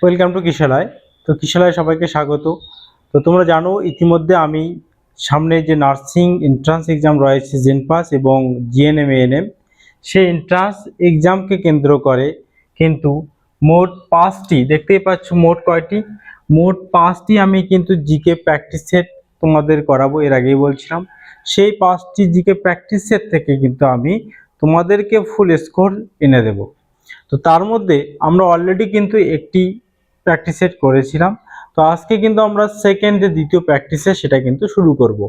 Welcome to কিশালয়। তো কিশালয় সবাইকে স্বাগত। তো তোমরা জানো ইতিমধ্যে আমি সামনে যে নার্সিং এন্ট্রান্স এক্সাম রয়েছে জেনপাস এবং জিএনএম এএনএম, সেই এন্ট্রান্স এক্সামকে কেন্দ্র করে কিন্তু মোট 5টি, দেখতেই পাচ্ছ মোট কয়টি, মোট 5টি আমি কিন্তু জিকে প্র্যাকটিস সেট তোমাদের করাবো। এর আগেই বলছিলাম সেই 5টি জিকে প্র্যাকটিস সেট থেকে কিন্তু আমি তোমাদেরকে ফুল স্কোর এনে দেব। তো তার মধ্যে আমরা অলরেডি কিন্তু একটি প্র্যাকটিস সেট করেছিলাম। তো আজকে কিন্তু আমরা সেকেন্ড যে দ্বিতীয় প্র্যাকটিস সেট সেটা কিন্তু শুরু করব।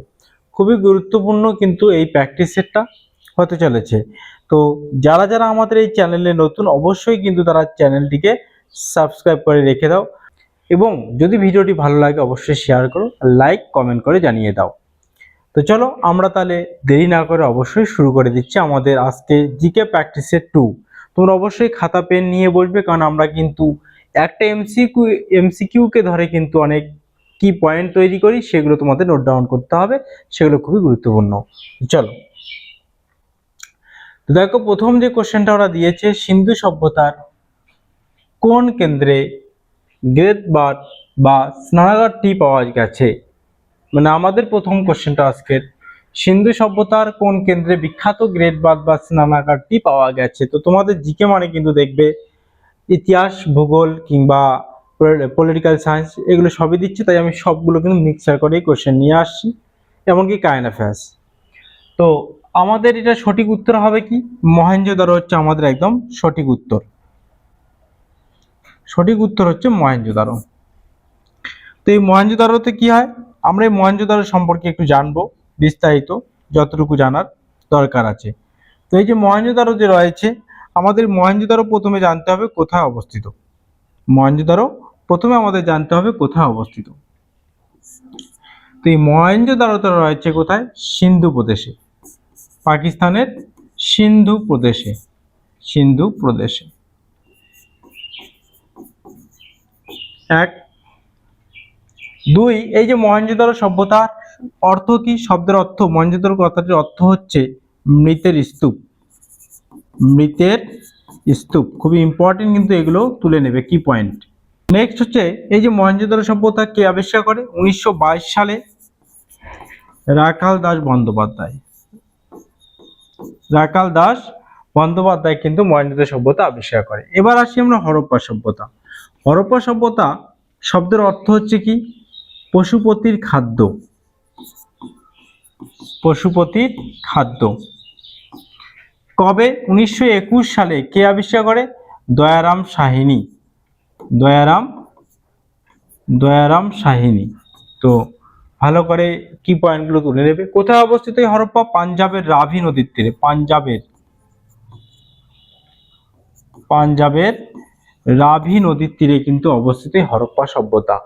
খুবই গুরুত্বপূর্ণ কিন্তু এই প্র্যাকটিস সেটটা হতে চলেছে। তো যারা যারা আমাদের এই চ্যানেলে নতুন অবশ্যই কিন্তু তারা চ্যানেলটিকে সাবস্ক্রাইব করে রেখে দাও এবং যদি ভিডিওটি ভালো লাগে অবশ্যই শেয়ার করো, লাইক কমেন্ট করে জানিয়ে দাও। তো চলো আমরা তাহলে দেরি না করে অবশ্যই শুরু করে দিচ্ছি আমাদের আজকে জিকে প্র্যাকটিস সেট 2। তোমরা অবশ্যই খাতা পেন নিয়ে বসবে, কারণ আমরা কিন্তু একটা এমসিকিউ কে ধরে কিন্তু অনেক কি পয়েন্ট তৈরি করি, সেগুলো তোমাদের নোট ডাউন করতে হবে, সেগুলো খুবই গুরুত্বপূর্ণ। চলো, তো দেখো প্রথম যে কোশ্চেনটা ওরা দিয়েছে, সিন্ধু সভ্যতার কোন কেন্দ্রে গ্রেট বাথ বা স্নানাগার টি পাওয়া গেছে। মানে আমাদের প্রথম কোশ্চেনটা আজকের, সিন্ধু সভ্যতার কোন কেন্দ্রে বিখ্যাত গ্রেট বাথ বা স্নানাগারটি পাওয়া গেছে। তো তোমাদের জিকে মানে কিন্তু দেখবে ইতিহাস, ভূগোল কিংবা পলিটিক্যাল সায়েন্স এগুলো সবই দিচ্ছে, তাই আমি সবগুলো কিন্তু মিক্সচার করেই কোশ্চেন নিয়ে আসছি, এমনকি কারেন্ট অ্যাফেয়ার্স। তো আমাদের এটা সঠিক উত্তর হবে কি, মহেঞ্জোদারো হচ্ছে আমাদের একদম সঠিক উত্তর। সঠিক উত্তর হচ্ছে মহেঞ্জোদারো। তো এই মহেঞ্জোদারোতে কি হয়, আমরা এই মহেঞ্জোদারো সম্পর্কে একটু জানবো বিস্তারিত, যতটুকু জানার দরকার আছে। তো এই যে মহেঞ্জোদারো যে রয়েছে, আমাদের মহেঞ্জোদারো প্রথমে জানতে হবে কোথায় অবস্থিত। মহেঞ্জোদারো প্রথমে আমাদের জানতে হবে কোথায় অবস্থিত। তো এই মহেঞ্জোদারোটা রয়েছে কোথায়, সিন্ধু প্রদেশে, পাকিস্তানের সিন্ধু প্রদেশে। সিন্ধু প্রদেশে এক। দুই, এই যে মহেঞ্জোদারো সভ্যতার অর্থ কি, শব্দের অর্থ, মহেঞ্জোদারো কথাটির অর্থ হচ্ছে মৃতের স্তূপ। মৃতের স্তূপ খুবই ইম্পর্টেন্ট, কিন্তু এগুলো তুলে নেবে কি পয়েন্ট। নেক্সট হচ্ছে, এই যে মহেঞ্জোদারো সভ্যতা কে আবিষ্কার করে, 1922 সালে রাখাল দাস বন্দ্যোপাধ্যায়। রাখাল দাস বন্দ্যোপাধ্যায় কিন্তু মহেঞ্জোদারো সভ্যতা আবিষ্কার করে। এবার আসি আমরা হরপ্পা সভ্যতা। হরপ্পা সভ্যতা শব্দের অর্থ হচ্ছে কি, পশুপতির খাদ্য। পশুপতির খাদ্য। কবে, 1921 সালে কে আবিষ্কার করে, দয়ারাম সাহিনী। দয়ারাম সাহিনী। তো ভালো করে কি পয়েন্টগুলো তুলে নেবে। কোথায় অবস্থিত এই হরপ্পা, পাঞ্জাবের রাভি নদীর তীরে। পাঞ্জাবের রাভি নদীর তীরে কিন্তু অবস্থিত এই হরপ্পা সভ্যতা।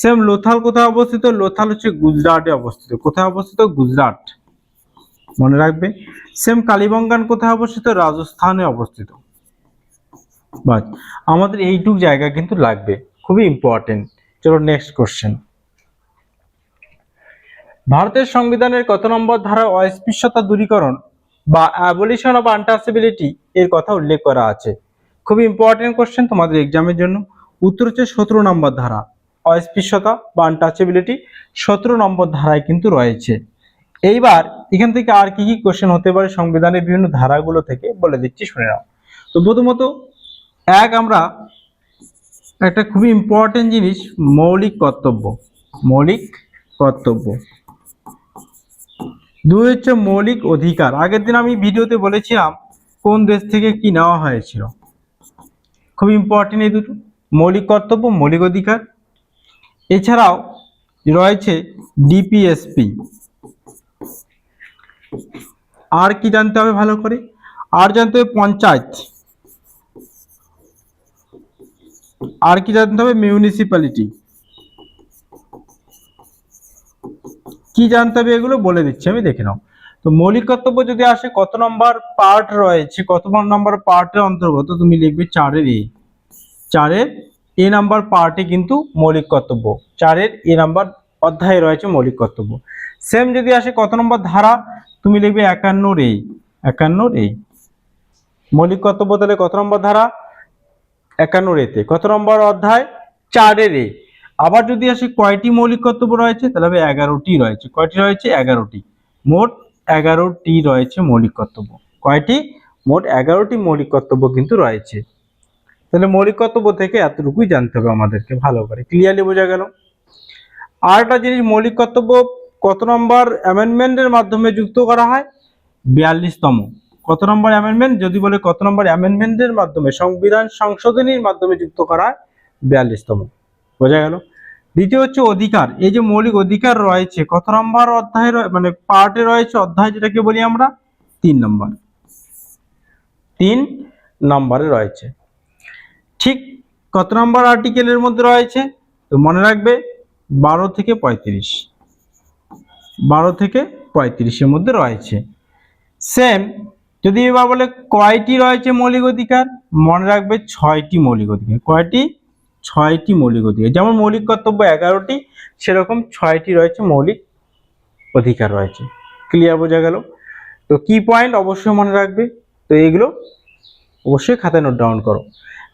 সেম লোথাল কোথায় অবস্থিত, লোথাল হচ্ছে গুজরাটে অবস্থিত। কোথায় অবস্থিত, গুজরাট, মনে রাখবে। সেম কালীবঙ্গান কোথায় অবস্থিত, রাজস্থানে অবস্থিত। বাস, আমাদের এইটুক জায়গা কিন্তু লাগবে, খুবই ইম্পর্টেন্ট। চলো নেক্সট কোশ্চেন। ভারতের সংবিধানের কত নম্বর ধারায় অস্পৃশ্যতা দূরীকরণ বা অ্যাবলিশন অফ আনটাচেবিলিটি এর কথা উল্লেখ করা আছে। খুবই ইম্পর্টেন্ট কোশ্চেন তোমাদের এক্সামের জন্য। উত্তর হচ্ছে 17 নম্বর ধারা। অস্পৃশ্যতা বা আনটাচেবিলিটি 17 নম্বর ধারায় কিন্তু রয়েছে। এইবার এখান থেকে আর কি কি কোশ্চেন হতে পারে সংবিধানের বিভিন্ন ধারাগুলো থেকে বলে দিচ্ছি, শুনে নাও। তো প্রথমত আমরা একটা খুবই ইম্পর্টেন্ট জিনিস, মৌলিক কর্তব্য। মৌলিক কর্তব্য। দুই হচ্ছে মৌলিক অধিকার। আগের দিন আমি ভিডিওতে বলেছিলাম কোন দেশ থেকে কি নেওয়া হয়েছিল, খুব ইম্পর্টেন্ট এই দুটো, মৌলিক কর্তব্য, মৌলিক অধিকার। এছাড়াও রয়েছে ডিপিএসপি। আর কি জানতে হবে ভালো করে, আর জানতে হবে পঞ্চায়েত। আর কি জানতে হবে, মিউনিসিপ্যালিটি। কি জানতে হবে এগুলো বলে দিচ্ছি আমি, দেখে নাও। তো মৌলিক কর্তব্য যদি আসে, কত নম্বর পার্ট রয়েছে, কত নম্বর পার্টের অন্তর্গত, তুমি লিখবে 4-এর এ। 4-এর এ নাম্বার পার্টে কিন্তু মৌলিক কর্তব্য, 4-এর এ নাম্বার অধ্যায়ে রয়েছে মৌলিক কর্তব্য। সেম যদি আসে কত নম্বর ধারা, তুমি লিখবে 51-এর এ। 51-এর এ মৌলিক কর্তব্য, তাহলে কত নম্বর ধারা, 51 রেতে। কত নম্বর অধ্যায়? 4 এ। আবার যদি আসি কয়টি মৌলিক কর্তব্য রয়েছে, তাহলে হবে 11টি রয়েছে। কয়টি রয়েছে? 11টি। মোট 11টি রয়েছে মৌলিক কর্তব্য। কয়টি? মোট 11টি মৌলিক কর্তব্য কিন্তু রয়েছে। তাহলে মৌলিক কর্তব্য থেকে এতটুকুই জানতে হবে আমাদেরকে ভালো করে। ক্লিয়ারলি বোঝা গেল? আর একটা জিনিস, মৌলিক কর্তব্য কত নম্বর অ্যামেন্ডমেন্টের মাধ্যমে যুক্ত করা হয়? 42তম। কত নম্বর অ্যামেন্ডমেন্ট? যদি বলে কত নম্বর অ্যামেন্ডমেন্টের মাধ্যমে, সংবিধান সংশোধনীর মাধ্যমে যুক্ত করা হয়? 42তম। বোঝা গেল? দ্বিতীয় হচ্ছে অধিকার। এই যে মৌলিক অধিকার রয়েছে কত নম্বর অধ্যায়ে, মানে পার্টে রয়েছে? অধ্যায় যেটাকে বলি আমরা 3 নম্বর। 3 নম্বরে রয়েছে। ঠিক কত নম্বর আর্টিকেলের মধ্যে রয়েছে? তো মনে রাখবে 12 থেকে 35। 12 থেকে 35-এর মধ্যে রয়েছে। সেম যদি এবার বলে কয়টি রয়েছে মৌলিক অধিকার, মনে রাখবে 6টি মৌলিক অধিকার। কয়টি? 6টি মৌলিক অধিকার। যেমন মৌলিক কর্তব্য 11টি, সেরকম 6টি রয়েছে মৌলিক অধিকার রয়েছে। ক্লিয়ার বোঝা গেল? তো কি পয়েন্ট অবশ্যই মনে রাখবে। তো এইগুলো অবশ্যই খাতায় নোট ডাউন করো।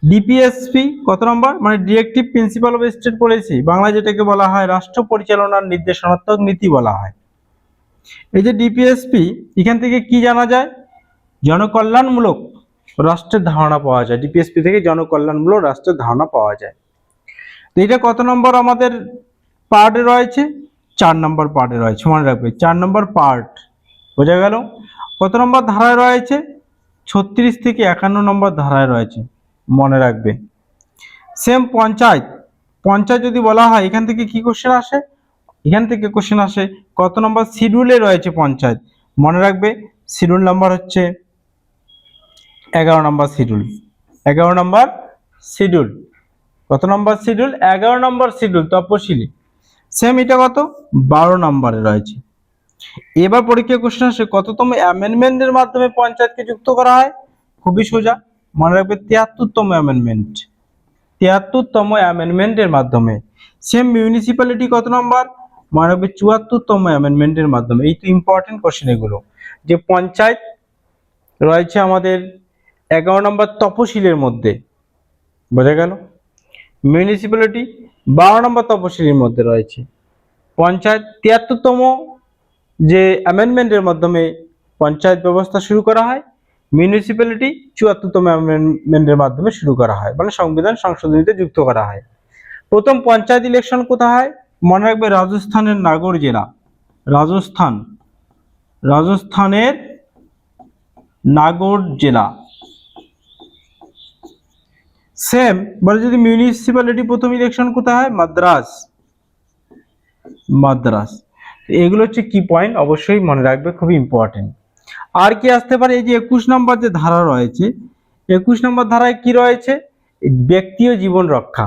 ডিপিএসপি কত নম্বর? মানে directive principal of state policy, Bangla যেটাকে বলা হয় রাষ্ট্র পরিচালনার নির্দেশনাত্মক নীতি বলা হয়। এই যে ডিপিএসপি, এখান থেকে কি জানা যায়? জনকল্যাণমূলক রাষ্ট্রের ধারণা পাওয়া যায়। ডিপিএসপি থেকে জনকল্যাণমূলক রাষ্ট্রের ধারণা পাওয়া যায়। তো এটা কত নম্বর আমাদের পার্টে রয়েছে? 4 নম্বর পার্টে রয়েছে। মনে রাখবে 4 নম্বর পার্ট। বোঝা গেল? কত নম্বর ধারায় রয়েছে? 36 থেকে 51 নম্বর ধারায় রয়েছে। মনে রাখবে। সেম পঞ্চায়েত। পঞ্চায়েত যদি বলা হয়, এখান থেকে কি কোশ্চেন আসে? এখান থেকে কোশ্চেন আসে কত নম্বর শিডিউলে রয়েছে পঞ্চায়েত। মনে রাখবে শিডিউল নাম্বার হচ্ছে 11 নম্বর শিডিউল। 11 নম্বর শিডিউল। কত নম্বর শিডিউল? 11 নম্বর শিডিউল তপশিলি। সেম এটা কত? 12 নম্বরে রয়েছে। এবার পরীক্ষা কোশ্চেন আসে কততম অ্যামেন্ডমেন্টের মাধ্যমে পঞ্চায়েতকে যুক্ত করা হয়? খুবই সোজা, মনে রাখবে 73তম অ্যামেন্ডমেন্ট। 73তম অ্যামেন্ডমেন্টের মাধ্যমে। সেম মিউনিসিপ্যালিটি কত নম্বর? মনে রাখবে 74তম অ্যামেন্ডমেন্টের মাধ্যমে। এই তো ইম্পর্টেন্ট কোশ্চেন এগুলো, যে পঞ্চায়েত রয়েছে আমাদের 11 নম্বর তপশিলের মধ্যে। বোঝা গেল? মিউনিসিপ্যালিটি 12 নম্বর তপশিলের মধ্যে রয়েছে। পঞ্চায়েত 73তম যে অ্যামেন্ডমেন্টের মাধ্যমে পঞ্চায়েত ব্যবস্থা শুরু করা হয়। মিউনিসিপ্যালিটি 74তম অ্যামেন্ডমেন্টের মাধ্যমে শুরু করা হয়, মানে সংবিধান সংশোধনীতে যুক্ত করা হয়। প্রথম পঞ্চায়েত ইলেকশন কোথায় হয়? মনে রাখবে রাজস্থানের নাগড় জেলা। রাজস্থানের নাগড় জেলা। সেম বলে যদি মিউনিসিপ্যালিটি প্রথম ইলেকশন কোথায় হয়? মাদ্রাস। এগুলো হচ্ছে কি পয়েন্ট, অবশ্যই মনে রাখবে, খুবই ইম্পর্টেন্ট। আর কি আসতে পারে? এই যে 21 নম্বর যে ধারা রয়েছে, 21 নম্বর ধারায় কি রয়েছে? ব্যক্তি ও জীবন রক্ষা।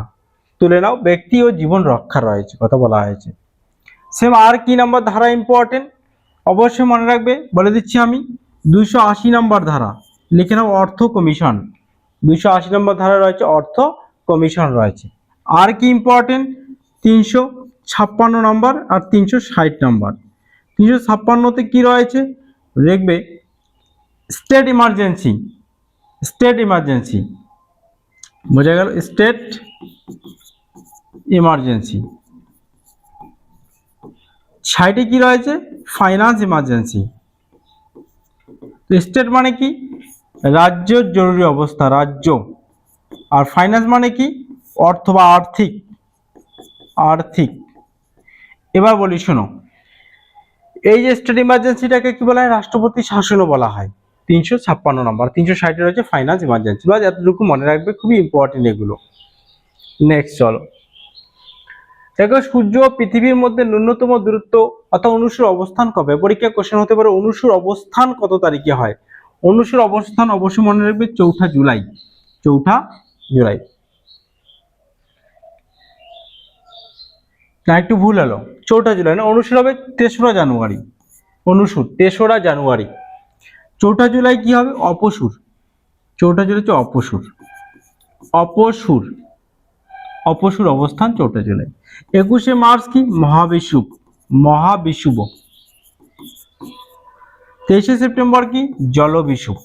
তুলে নাও, ব্যক্তি ও জীবন রক্ষা রয়েছে, কথা বলা হয়েছে। সেম আর কি নম্বর ধারা ইম্পর্টেন্ট? অবশ্যই মনে রাখবে, বলে দিচ্ছি আমি। 280 নম্বর ধারা, লিখে নাও অর্থ কমিশন। 280 নম্বর ধারা রয়েছে অর্থ কমিশন রয়েছে। আর কি ইম্পর্টেন্ট? 356 নম্বর আর 360 নম্বর। 356তে কি রয়েছে দেখবে? State emergency. বোঝা গেল? State emergency. 60-এ কি রয়েছে? Finance emergency. তো স্টেট মানে কি? রাজ্যের জরুরি অবস্থা, রাজ্য। আর ফাইন্যান্স মানে কি? অর্থ বা আর্থিক। এবার বলি শোনো, এই যে স্টেট ইমার্জেন্সিটাকে কি বলা হয়? রাষ্ট্রপতি শাসনও বলা হয়। 356 নম্বর। 360 রয়েছে ফাইন্যান্স ইমার্জেন্সি। বাস এতটুকু মনে রাখবে, খুবই ইম্পর্টেন্ট এগুলো। নেক্সট চলো দেখো, সূর্য ও পৃথিবীর মধ্যে ন্যূনতম দূরত্ব অর্থাৎ অনুসুর অবস্থান কবে? পরীক্ষা কোশ্চেন হতে পারে অনুসুর অবস্থান কত তারিখে হয়? অনুসুর অবস্থান অবশ্যই মনে রাখবে 4 জুলাই। 4 জুলাই না, একটু ভুল হলো। 4 জুলাই না, অনুসুর হবে 3রা জানুয়ারি। অনুসুর 3রা জানুয়ারি। 4 জুলাই কি হবে? অপসুর। 4 জুলাই হচ্ছে অপসুর অবস্থান 4 জুলাই। 21শে মার্চ কি? মহাবিষুব। 23শে সেপ্টেম্বর কি? জলবিষুব।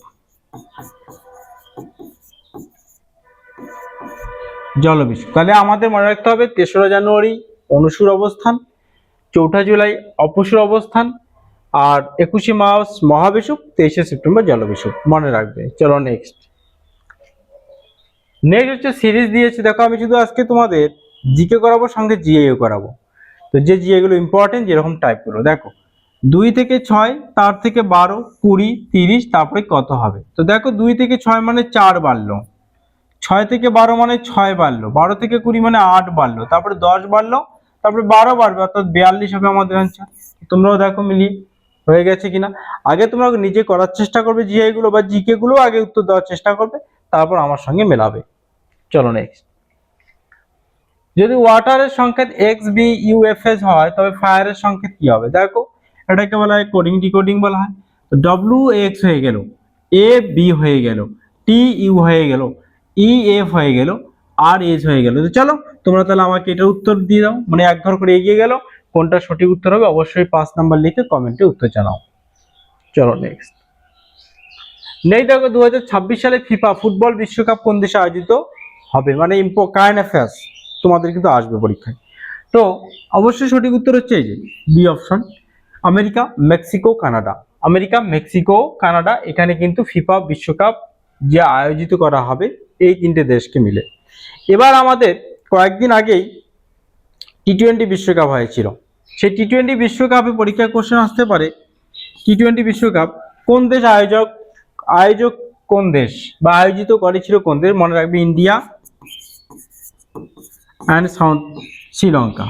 জলবিষুক। তাহলে আমাদের মনে রাখতে হবে 3রা জানুয়ারি অনুসুর অবস্থান, 4ঠা জুলাই অপসুর অবস্থান, আর 21শে মার্চ মহাবিষুক, 23শে সেপ্টেম্বর জলবিষুক, মনে রাখবে। চলো নেক্সট হচ্ছে সিরিজ দিয়েছি। দেখো আমি শুধু আজকে তোমাদের জিকে করাবো, সঙ্গে জিএও করাবো। তো যে জিএ গুলো ইম্পর্টেন্ট যেরকম টাইপ করো, দেখো 2 থেকে 6, তার থেকে 12, 20, 30, তারপরে কত হবে। তো দেখো 2 থেকে 6 মানে 4 বাড়লো, 6 থেকে 12 মানে 6 বাড়লো, 12 থেকে 20 মানে 8 বাড়লো, তারপরে 10 বাড়লো, তারপরে 12 বাড়বে, অর্থাৎ 42 হবে আমাদের আনসার। তোমরাও দেখো মিলিয়ে হয়ে গেছে কিনা। আগে তোমরা নিজে করার চেষ্টা করবে, জিআই গুলো বা জিকে গুলো আগে উত্তর দেওয়ার চেষ্টা করবে, তারপর আমার সঙ্গে মেলাবে। চলো নেক্সট। যদি ওয়াটারের সংকেত XBUFS হয় তবে ফায়ারের সংকেত কি হবে। দেখো এটাকে বলা হয় কোডিং ডিকোডিং বলা হয়। তো WX হয়ে গেল, AB হয়ে গেল, TU হয়ে গেল, EF হয়ে গেল, RH হয়ে গেল। তো চলো তোমরা তাহলে আমাকে এটার উত্তর দিয়ে দাও, মানে এক ঘর করে এগিয়ে গেল। কোনটা সঠিক উত্তর হবে অবশ্যই 5 নাম্বার লিখে কমেন্টে উত্তর জানাও। চলো নেক্সট। দেখো 2026 সালে ফিফা ফুটবল বিশ্বকাপ কোন দেশে আয়োজিত হবে, মানে কারেন্ট অ্যাফেয়ার্স তোমাদের কিন্তু আসবে পরীক্ষায়। তো অবশ্যই সঠিক উত্তর হচ্ছে এই যে B option, America, Mexico, Canada. America, Mexico, Canada, এখানে কিন্তু ফিফা বিশ্বকাপ যে আয়োজিত করা হবে এই 3টে দেশকে মিলে। এবার আমাদের কয়েকদিন আগেই টি-20 বিশ্বকাপ হয়েছিল। সেই টি-20 বিশ্বকাপে পরীক্ষায় কোশ্চেন আসতে পারে, টি-20 বিশ্বকাপ কোন দেশ আয়োজক কোন দেশ বা আয়োজিত করেছিল কোন দেশ। মনে রাখবে ইন্ডিয়া অ্যান্ড সাউথ শ্রীলঙ্কা,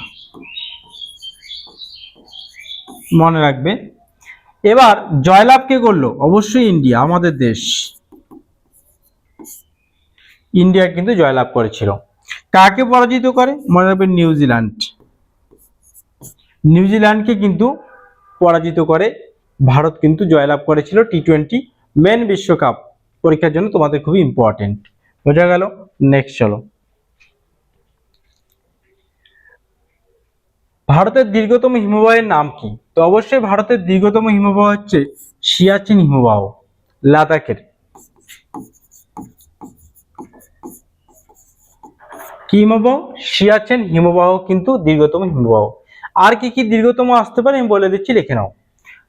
মনে রাখবে। এবার জয়লাভ কে করলো, অবশ্যই ইন্ডিয়া, আমাদের দেশ। ইন্ডিয়া কিন্তু জয়লাভ করেছিল। কাকে পরাজিত করে, মনে রাখবে নিউজিল্যান্ড। নিউজিল্যান্ডকে কিন্তু পরাজিত করে ভারত কিন্তু জয়লাভ করেছিল টি-20 মেন বিশ্বকাপ। পরীক্ষার জন্য তোমাদের খুবই ইম্পর্টেন্ট, বোঝা গেল। নেক্সট চলো। ভারতের দীর্ঘতম হিমবাহের নাম কি। তো অবশ্যই ভারতের দীর্ঘতম হিমবাহ হচ্ছে সিয়াচেন হিমবাহ, লাদাখের। কি হিমবাহ, সিয়াচেন হিমবাহ কিন্তু দীর্ঘতম হিমবাহ। আর কি কি দীর্ঘতম আসতে পারে আমি বলে দিচ্ছি, লিখে নাও।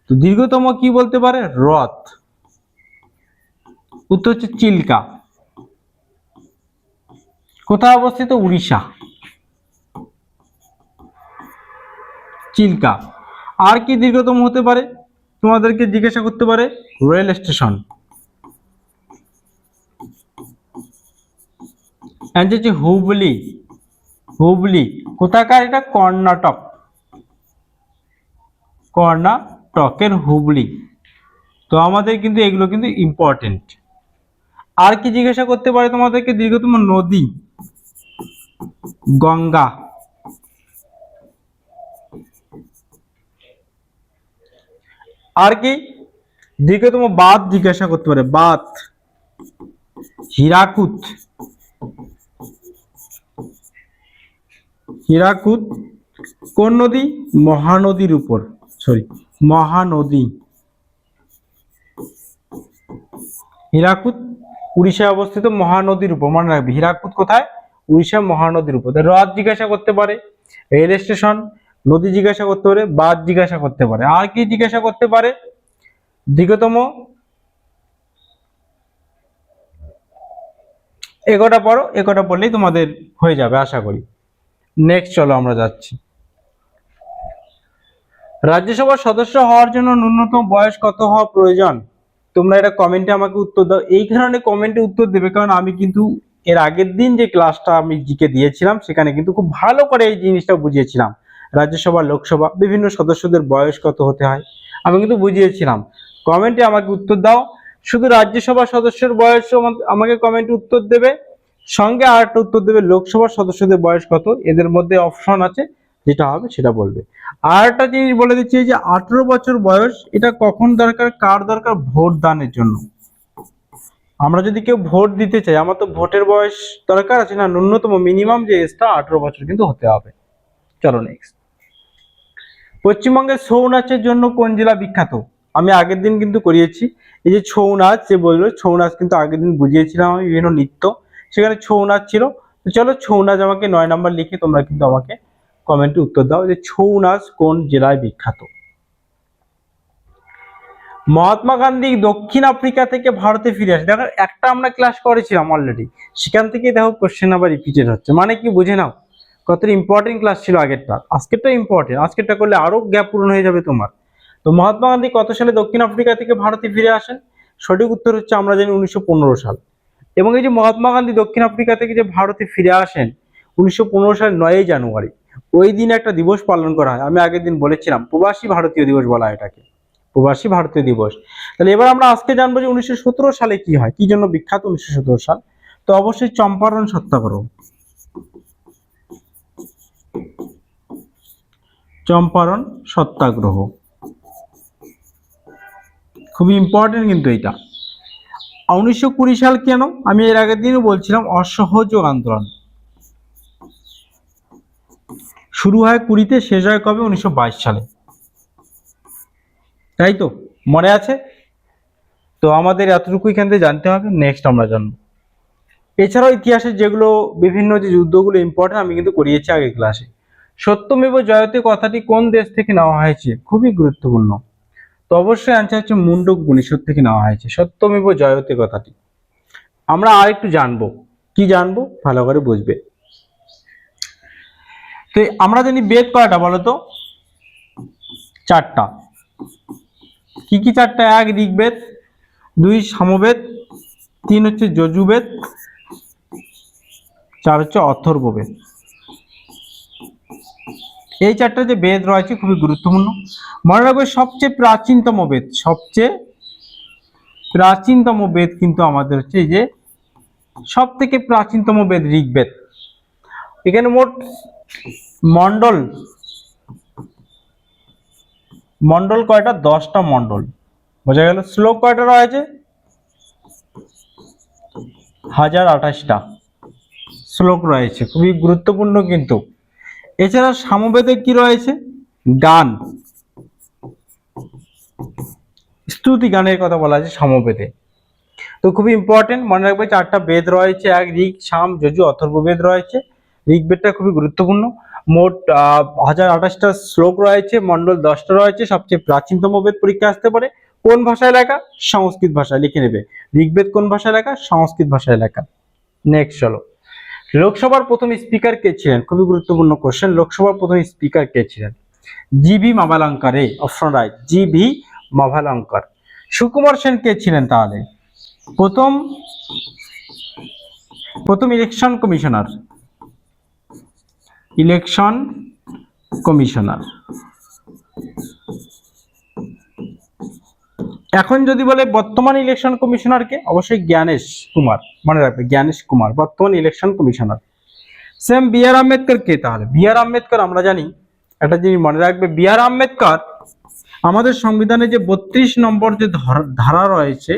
তো দীর্ঘতম কি বলতে পারে, হ্রদ। উত্তর হচ্ছে চিল্কা। কোথায় অবস্থিত, উড়িষ্যা, চিল্কা। আর কি দীর্ঘতম হতে পারে, তোমাদেরকে জিজ্ঞাসা করতে পারে, রেল স্টেশন। অ্যান্সার হচ্ছে হুবলি। হুবলি কোথাকার, এটা কর্ণাটক, কর্ণাটকের হুবলি। তো আমাদের কিন্তু এগুলো কিন্তু ইম্পর্টেন্ট। আর কি জিজ্ঞাসা করতে পারে তোমাদেরকে, দীর্ঘতম নদী, গঙ্গা। আর কি দীর্ঘতম বাঁধ জিজ্ঞাসা করতে পারে, বাঁধ, হীরাকুদ। হীরাকুদ কোন নদী, মহানদীর উপর, মহানদী। হীরাকুদ উড়িষ্যায় অবস্থিত, মহানদীর উপর, মনে রাখবে হীরাকুদ কোথায়, উড়িষ্যা মহানদীর উপর। হ্রদ জিজ্ঞাসা করতে পারে, রেল স্টেশন, নদী জিজ্ঞাসা করতে পারে, বাঁধ জিজ্ঞাসা করতে পারে। আর কি জিজ্ঞাসা করতে পারে, দীর্ঘতম, এগোটা পড়ো, এগোটা পড়লেই তোমাদের হয়ে যাবে আশা করি। নেক্সট চলো আমরা যাচ্ছি। রাজ্যসভার সদস্য হওয়ার জন্য ন্যূনতম বয়স কত হওয়া প্রয়োজন। তোমরা এটা কমেন্টে আমাকে উত্তর দাও। এই কারণে কমেন্টে উত্তর দেবে কারণ আমি কিন্তু এর আগের দিন যে ক্লাসটা আমি জিকে দিয়েছিলাম সেখানে কিন্তু খুব ভালো করে এই জিনিসটা বুঝিয়েছিলাম। রাজ্যসভা, লোকসভা বিভিন্ন সদস্যদের বয়স কত হতে হয় আমি কিন্তু বুঝিয়েছিলাম। কমেন্টে আমাকে উত্তর দাও। শুধু রাজ্যসভা সদস্যের বয়স আমাকে কমেন্টে উত্তর দেবে, সঙ্গে আর একটা উত্তর দেবে লোকসভার সদস্যদের বয়স কত। এদের মধ্যে অপশন আছে, যেটা হবে সেটা বলবে। আর একটা জিনিস বলে দিচ্ছি, যে 18 বছর বয়স এটা কখন দরকার, কার দরকার, ভোট দানের জন্য। আমরা যদি কেউ ভোট দিতে চাই, আমার তো ভোটের বয়স দরকার আছে না, ন্যূনতম মিনিমাম যে এজটা 18 বছর কিন্তু হতে হবে। চলো নেক্সট। পশ্চিমবঙ্গের ছৌ নাচের জন্য কোন জেলা বিখ্যাত। আমি আগের দিন কিন্তু করিয়েছি, এই যে ছৌ নাচ যে বললো, ছৌ নাচ কিন্তু আগের দিন বুঝিয়েছিলাম আমি, বিভিন্ন নৃত্য, সেখানে ছৌ নাচ ছিল। তো চলো, ছৌ নাচ আমাকে 9 নাম্বার লিখে তোমরা কিন্তু আমাকে কমেন্টে উত্তর দাও যে ছৌ নাচ কোন জেলায় বিখ্যাত। মহাত্মা গান্ধী দক্ষিণ আফ্রিকা থেকে ভারতে ফিরে আসে। দেখো একটা আমরা ক্লাস করেছিলাম অলরেডি, সেখান থেকে দেখো কোশ্চেন আবার রিপিটেড হচ্ছে, মানে কি বুঝে নাও কতটা ইম্পর্টেন্ট ক্লাস ছিল আগেরটা। আজকেরটা ইম্পর্টেন্ট, আজকেরটা করলে আরো গ্যাপ পূরণ হয়ে যাবে তোমার। তো মহাত্মা গান্ধী কত সালে দক্ষিণ আফ্রিকা থেকে ভারতে ফিরে আসেন? সঠিক উত্তর হচ্ছে আমরা জানি 1915 সাল। এবং এই যে মহাত্মা গান্ধী দক্ষিণ আফ্রিকা থেকে যে ভারতে ফিরে আসেন 1915 সালের 9ই জানুয়ারি, ওই দিন একটা দিবস পালন করা হয়। আমি আগের দিন বলেছিলাম প্রবাসী ভারতীয় দিবস বলা হয় এটাকে, প্রবাসী ভারতীয় দিবস। তাহলে এবার আমরা আজকে জানবো যে 1917 সালে কি হয়, কি জন্য বিখ্যাত 1917 সাল। তো অবশ্যই চম্পারণ সত্যাগ্রহ, চম্পারণ সত্যাগ্রহ খুবই ইম্পর্টেন্ট কিন্তু এটা। 1920 সাল কেন? আমি এর আগের দিনও বলছিলাম অসহযোগ আন্দোলন শুরু হয় 20-তে, শেষ হয় কবে? 1922 সালে, তাই তো মনে আছে? তো আমাদের এতটুকু এখান থেকে জানতে হবে, নেক্সট আমরা জানবো। এছাড়াও ইতিহাসের যেগুলো বিভিন্ন যে যুদ্ধগুলো ইম্পর্টেন্ট আমি কিন্তু করিয়েছি আগের ক্লাসে। সত্যমেব জয়তে কথাটি কোন দেশ থেকে নেওয়া হয়েছে? খুবই গুরুত্বপূর্ণ। তো অবশ্যই অ্যান্সার হচ্ছে মুন্ডক উপনিষদ থেকে নেওয়া হয়েছে সত্যমেব জয়তে কথাটি। আমরা আর একটু জানবো, কি জানবো ভালো করে বুঝবে। তো আমরা জানি বেদ কয়টা বলো তো? 4টা। কি কি 4টা? 1 ঋগ্বেদ, 2 সামবেদ, 3 হচ্ছে যজুর্বেদ, 4 হচ্ছে অথর্ববেদ। এই 4টা যে বেদ রয়েছে খুবই গুরুত্বপূর্ণ। মনে রাখবে সবচেয়ে প্রাচীনতম বেদ, সবচেয়ে প্রাচীনতম বেদ কিন্তু আমাদের হচ্ছে এই যে সব থেকে প্রাচীনতম বেদ ঋগ্বেদ। এখানে মোট মন্ডল মন্ডল কয়টা? 10টা মন্ডল। বোঝা গেল? শ্লোক কয়টা রয়েছে? 1028টা শ্লোক রয়েছে, খুবই গুরুত্বপূর্ণ কিন্তু। এছাড়া সামবেদে কি রয়েছে? গান, স্তুতি গানের কথা বলা আছে সামবেদে। তো খুবই ইম্পর্টেন্ট, মনে রাখবে 4টা বেদ রয়েছে, 1 ঋগ, সাম, যজু, অথর্ববেদ রয়েছে। ঋগ্বেদটা খুবই গুরুত্বপূর্ণ। মোট 1028টা শ্লোক রয়েছে, মন্ডল 10টা রয়েছে। সবচেয়ে প্রাচীনতম বেদ পরীক্ষা আসতে পারে। কোন ভাষায় লেখা? সংস্কৃত ভাষায় লিখে নেবে। ঋগ্বেদ কোন ভাষায় লেখা? সংস্কৃত ভাষায় লেখা। নেক্সট চলো, লোকসভার প্রথম স্পিকার কে ছিলেন? খুবই গুরুত্বপূর্ণ কোশ্চেন। লোকসভার প্রথম স্পিকার কে ছিলেন? GV Mavalankar. Option right, GV Mavalankar. Sukumar Sen কে ছিলেন তাহলে? প্রথম ইলেকশন কমিশনার, ইলেকশন কমিশনার। এখন যদি বলে বর্তমান ইলেকশন কমিশনার কে? অবশ্যই জ্ঞানেশ কুমার, মনে রাখবে জ্ঞানেশ কুমার বর্তমান ইলেকশন কমিশনার। সেম বি আর আম্বেদকর কে তাহলে? বি আর আম্বেদকর আমরা জানি একটা জিনিস মনে রাখবে, বি আর আম্বেদকর আমাদের সংবিধানে যে 32 নম্বর যে ধারা রয়েছে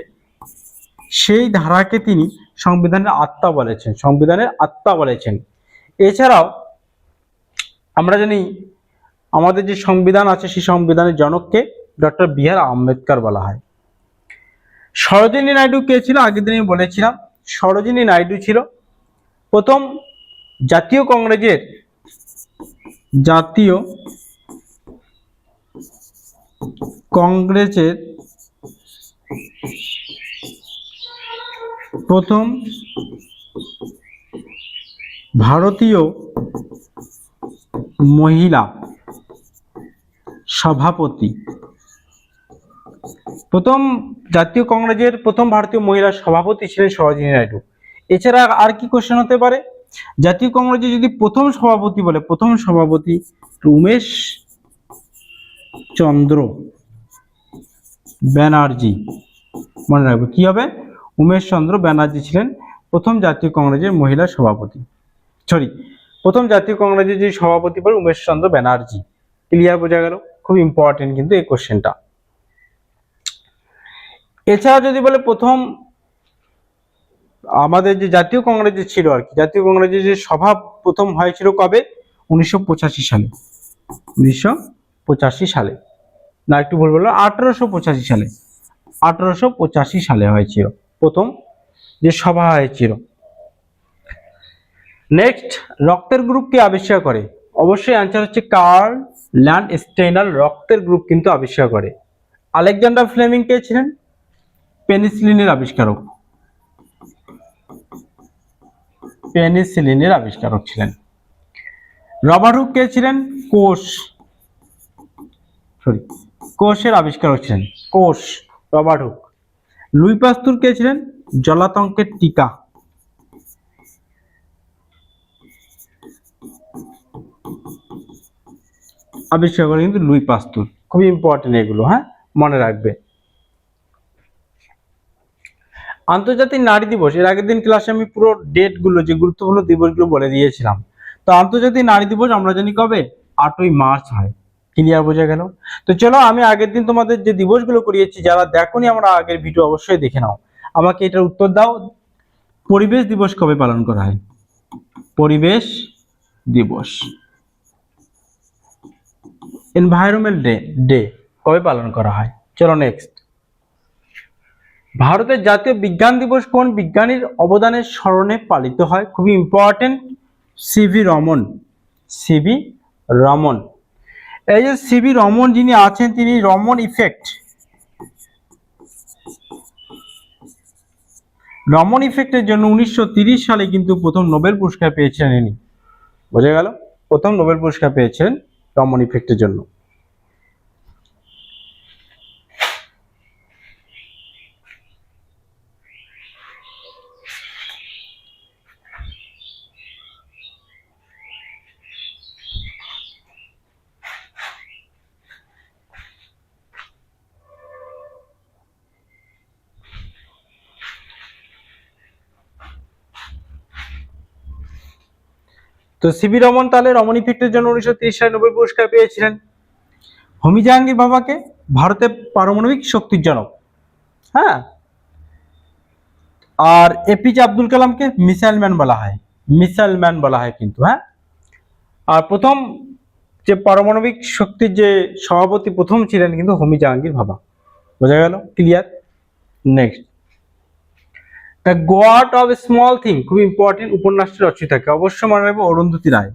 সেই ধারাকে তিনি সংবিধানের আত্মা বলেছেন, সংবিধানের আত্মা বলেছেন। এছাড়াও আমরা জানি আমাদের যে সংবিধান আছে সেই সংবিধানের জনককে ডক্টর বি আর আম্বেদকর বলা হয়। সরোজিনী নাইডু কে ছিল? আগের দিন আমি বলেছিলাম সরোজিনী নাইডু ছিল প্রথম জাতীয় কংগ্রেসের প্রথম ভারতীয় মহিলা সভাপতি, প্রথম জাতীয় কংগ্রেসের প্রথম ভারতীয় মহিলা সভাপতি ছিলেন সরোজিনী নাইডু। এছাড়া আর কি কোশ্চেন হতে পারে? জাতীয় কংগ্রেসের যদি প্রথম সভাপতি বলে, প্রথম সভাপতি উমেশ চন্দ্র ব্যানার্জি। মনে রাখবে কি হবে? উমেশ চন্দ্র ব্যানার্জি ছিলেন প্রথম জাতীয় কংগ্রেসের মহিলা সভাপতি। প্রথম জাতীয় কংগ্রেসের যে সভাপতি বলে উমেশ চন্দ্র ব্যানার্জি। ক্লিয়ার? বোঝা গেল? খুব ইম্পর্টেন্ট কিন্তু এই কোশ্চেনটা। এছাড়া যদি বলে প্রথম আমাদের যে জাতীয় কংগ্রেস যে ছিল আর কি, জাতীয় কংগ্রেসের যে সভা প্রথম হয়েছিল কবে? 1985 সালে। 1985 সালে না, একটু ভুল বললাম, 1885 সালে। 1885 সালে হয়েছিল প্রথম যে সভা হয়েছিল। নেক্সট, রক্তের গ্রুপ কে আবিষ্কার করে? অবশ্যই অ্যান্সার হচ্ছে কার্ল ল্যান্ডস্টেইনার রক্তের গ্রুপ কিন্তু আবিষ্কার করে। আলেকজান্ডার ফ্লেমিং কে ছিলেন? পেনিসিলিনের আবিষ্কারক। পেনিসিলিনের আবিষ্কারক ছিলেন। রবার্ট হুক কে ছিলেন? কোষের আবিষ্কারক ছিলেন। কোষ, রবার্ট হুক। লুই পাস্তুর কে ছিলেন? জলাতঙ্কের টিকা। আবিষ্কার করে কিন্তু লুই পাস্তুর। খুবই ইম্পর্টেন্ট এগুলো, হ্যাঁ, মনে রাখবে। আন্তর্জাতিক নারী দিবস, এর আগের দিন ক্লাসে আমি পুরো ডেট গুলো, যে গুরুত্বপূর্ণ দিবসগুলো বলে দিয়েছিলাম। তো আন্তর্জাতিক নারী দিবস আমরা জানি কবে? 8ই মার্চ হয়। ক্লিয়ার, বোঝা গেল? তো চলো, আমি আগের দিন তোমাদের যে দিবসগুলো করিয়েছি, যারা দেখোনি আমরা আগের ভিডিও, অবশ্যই দেখে নাও। আমাকে এটার উত্তর দাও, পরিবেশ দিবস কবে পালন করা হয়? পরিবেশ দিবস, এনভায়রনমেন্ট ডে কবে পালন করা হয়? চলো নেক্সট, ভারতের জাতীয় বিজ্ঞান দিবস কোন বিজ্ঞানীর অবদানের স্মরণে পালিত হয়? খুবই important, CV Raman. CV Raman, এই যে সিভি রমন যিনি আছেন, তিনি রমন ইফেক্ট, রমন ইফেক্টের জন্য 1930 সালে কিন্তু প্রথম নোবেল পুরস্কার পেয়েছিলেন ইনি। বোঝা গেল? প্রথম নোবেল পুরস্কার পেয়েছিলেন রমন ইফেক্টের জন্য। তো সিভি রমন তাহলে রমন ইফেক্টের জন্য 1930 সালে নোবেল পুরস্কার পেয়েছিলেন। হোমি জাহাঙ্গীর ভাবাকে ভারতের পারমাণবিক শক্তির জনক, হ্যাঁ। আর এপিজে আব্দুল কালামকে মিসাইল ম্যান বলা হয়, মিসাইল ম্যান বলা হয় কিন্তু, হ্যাঁ। আর প্রথম যে পারমাণবিক শক্তির যে সভাপতি প্রথম ছিলেন কিন্তু হোমি জাহাঙ্গীর ভাবা। বোঝা গেল? Clear? Next, the god of small thing, খুব ইম্পর্টেন্ট, উপন্যাসটি রচয়িতাকে অবশ্যই মনে রাখবে, Arundhati Roy.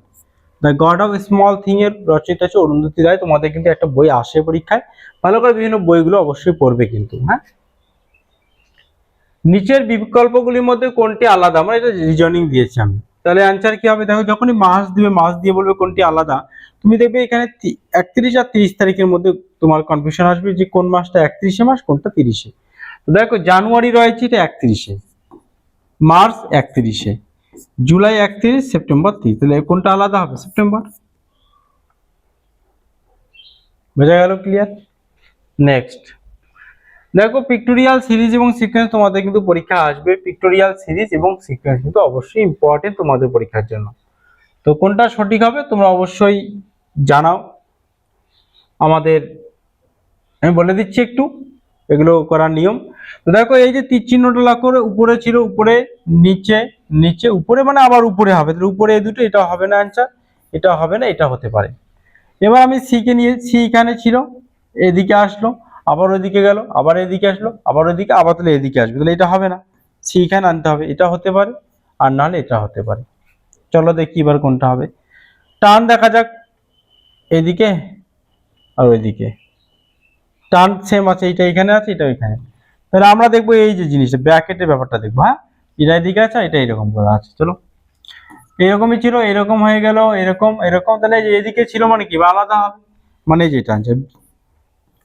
The god of small thing এর রচয়িতা হচ্ছে অরুন্ধতী রায়। তোমাদের কিন্তু একটা বই আসে পরীক্ষায়, ভালো করে বিভিন্ন বইগুলো অবশ্যই পড়বে কিন্তু, হ্যাঁ। নিচের বিকল্পগুলির মধ্যে কোনটি আলাদা? আমরা এটা রিজনিং দিয়েছি আমি, তাহলে অ্যান্সার কি হবে? দেখো, যখনই মাস দিবে, মাস দিয়ে বলবে কোনটি আলাদা, তুমি দেখবে এখানে 31 আর 30 তারিখের মধ্যে তোমার কনফিউশন আসবে যে কোন মাসটা 31 মাস, কোনটা 30-এ। তো দেখো, জানুয়ারি রয়েছে এটা 31-এ, মার্চ 31-এ, জুলাই 31, সেপ্টেম্বর 30, তাহলে কোনটা আলাদা হবে? সেপ্টেম্বর। বোঝা গেল? ক্লিয়ার? নেক্সট, দেখো, পিক্টোরিয়াল সিরিজ এবং সিকোয়েন্স তোমাদের কিন্তু পরীক্ষা আসবে। পিক্টোরিয়াল সিরিজ এবং সিকোয়েন্স কিন্তু অবশ্যই ইম্পর্টেন্ট তোমাদের পরীক্ষার জন্য। তো কোনটা সঠিক হবে তোমরা অবশ্যই জানাও আমাদের, আমি বলে দিচ্ছি একটু এগুলো করার নিয়ম। তো দেখো, এই যে তীর চিহ্নটা লক্ষ্য করে, উপরে ছিল, উপরে, নিচে, নিচে, উপরে, মানে আবার উপরে হবে, তাহলে উপরে এই দুটো, এটা হবে না অ্যান্সার, এটা হবে না, এটা হতে পারে। এবার আমি সি কে নিয়ে, সি এখানে ছিল, এদিকে আসলো, আবার ওইদিকে গেল, আবার এদিকে আসলো, আবার ওইদিকে, আবার তাহলে এদিকে আসবে, তাহলে এটা হবে না, সি এখানে আনতে হবে, এটা হতে পারে, আর নাহলে এটা হতে পারে। চলো দেখি এবার কোনটা হবে। টান দেখা যাক, এদিকে আর ওইদিকে টান সেম আছে, এটা এখানে আছে, এটা এখানে, তাহলে আমরা দেখবো এই যে জিনিসটা ব্র্যাকেটের ব্যাপারটা দেখবো, হ্যাঁ। এটা এদিকে আছে, এটা এরকম করা আছে, চলো এরকমই ছিল, এরকম হয়ে গেল, এরকম, এরকম, তাহলে এদিকে ছিল মানে কি আলাদা হবে, মানে যেটা আনসার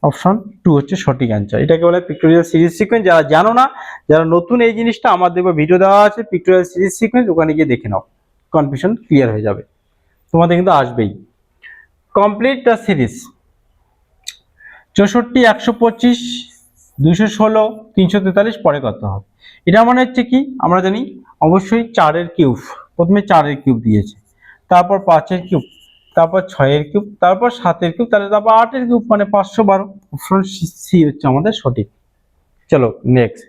অপশন 2 হচ্ছে সঠিক অ্যান্সার। এটাকে বলে পিক্টোরিয়াল সিরিজ সিকোয়েন্স। যারা জানো না, যারা নতুন এই জিনিসটা, আমার দেখবে ভিডিও দেওয়া আছে পিক্টোরিয়াল সিরিজ সিকোয়েন্স, ওখানে গিয়ে দেখে নাও, কনফিউশন ক্লিয়ার হয়ে যাবে, তোমাদের কিন্তু আসবেই। কমপ্লিট দ্য সিরিজ, 64, 125, 216, 343 পরে কত হবে? এটা মানে হচ্ছে কি, আমরা জানি অবশ্যই 4-এর কিউব, প্রথমে 4-এর কিউব দিয়েছে, তারপর 5-এর কিউব, তারপর 6-এর কিউব, তারপর 7-এর কিউব, তাহলে তারপর 8-এর কিউব, মানে 512। অপশন সি হচ্ছে আমাদের সঠিক। চলো নেক্সট,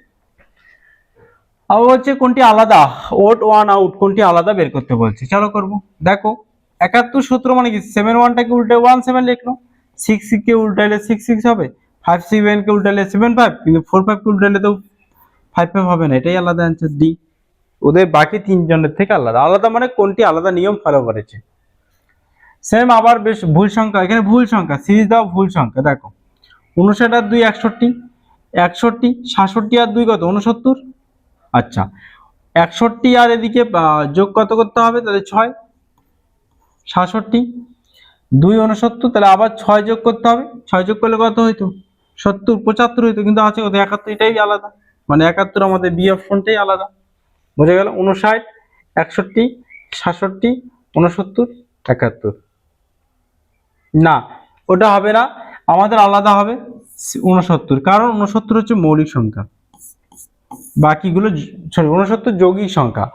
আবার হচ্ছে কোনটি আলাদা, ওড ওয়ান আউট, কোনটি আলাদা বের করতে বলছে, চলো করবো। দেখো, 71 17 মানে কি, 7-1টাকে উল্টে 17 লিখলো, 6 কে উল্টাইলে 6 হবে, 5-7 কে উল্টাইলে 7-5, কিন্তু 4-5 কে উল্টাইলে তো 5-5 হবে না, এটাই আলাদা অ্যান্সার, ডি। ওদের বাকি তিনজনের থেকে আলাদা। আলাদা মানে কোনটি আলাদা নিয়ম ফলো করেছে। সেম আবার বেশ ভুল সংখ্যা, এখানে ভুল সংখ্যা সিরিজ দাও, ভুল সংখ্যা দেখো 59 আর 2 61, 61 67 আর 2 কত 69। আচ্ছা 61 আর এদিকে যোগ কত করতে হবে, তাহলে 6, 67 2 69, তাহলে আবার 6 যোগ করতে হবে, 6 যোগ করলে কত হইতো 70 75 হইতো, কিন্তু আছে কত 71, এটাই আলাদা, মানে 71 আমাদের বি অপশনটাই আলাদা। বোঝা গেল? 59 61 67 69 71, না ওটা হবে না, আমাদের আলাদা হবে 69, কারণ 69 হচ্ছে মৌলিক সংখ্যা, বাকিগুলো সরি 69 যৌগিক সংখ্যা,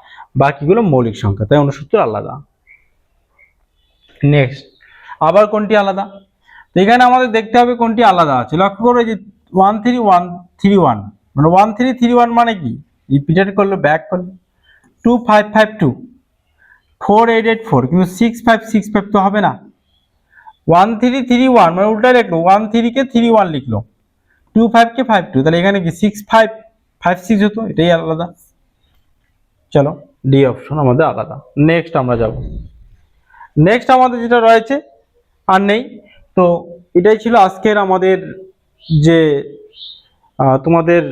বাকিগুলো মৌলিক সংখ্যা, তাই 69 আলাদা। নেক্সট আবার কোনটি আলাদা, তো এখানে আমাদের দেখতে হবে কোনটি আলাদা আছে। লক্ষ্য করো যে 13131 মানে 1331 মানে কি, রিপিটেড করলো ব্যাক করলো, 2552 4884, কিন্তু 6565 তো হবে না, 1331 মানে উল্টা লিখলো, 13 কে 31 লিখলো, 25 কে 52, তাহলে এখানে কি 6556 হতো, এটাই আলাদা। চলো ডি অপশন আমাদের আলাদা। নেক্সট আমরা যাব, নেক্সট আমাদের যেটা রয়েছে আর নেই, তো এটাই ছিল আজকের আমাদের যে তোমাদের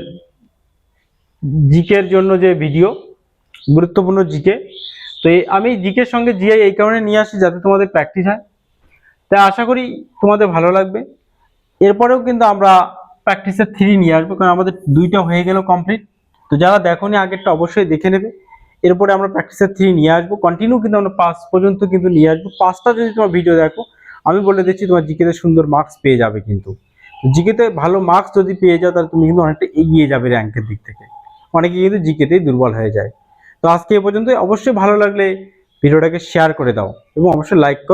জিকের জন্য যে ভিডিও, গুরুত্বপূর্ণ জিকে। তো আমি জিকের সঙ্গে জিআই এই কারণে নিয়ে আসি যাতে তোমাদের প্র্যাকটিস হয়, তাই আশা করি তোমাদের ভালো লাগবে। এরপরেও কিন্তু আমরা প্র্যাকটিসের 3 নিয়ে আসবো, কারণ আমাদের 2টা হয়ে গেল কমপ্লিট। তো যারা দেখোনি আগেরটা অবশ্যই দেখে নেবে। এরপরে আমরা প্র্যাকটিসের 3 নিয়ে আসবো, কন্টিনিউ কিন্তু আমরা 5 পর্যন্ত কিন্তু নিয়ে আসবো। 5টা যদি তোমার ভিডিও দেখো, আমি বলে দিচ্ছি তোমার জিকেতে সুন্দর মার্কস পেয়ে যাবে। কিন্তু জিকেতে ভালো মার্কস যদি পেয়ে যাও, তাহলে তুমি কিন্তু অনেকটা এগিয়ে যাবে র্যাঙ্কের দিক থেকে। অনেকে কিন্তু জিকেতেই দুর্বল হয়ে যায়। তো আজকে এ পর্যন্ত, অবশ্যই ভালো লাগলে ভিডিওটাকে শেয়ার করে দাও এবং অবশ্যই লাইক করো।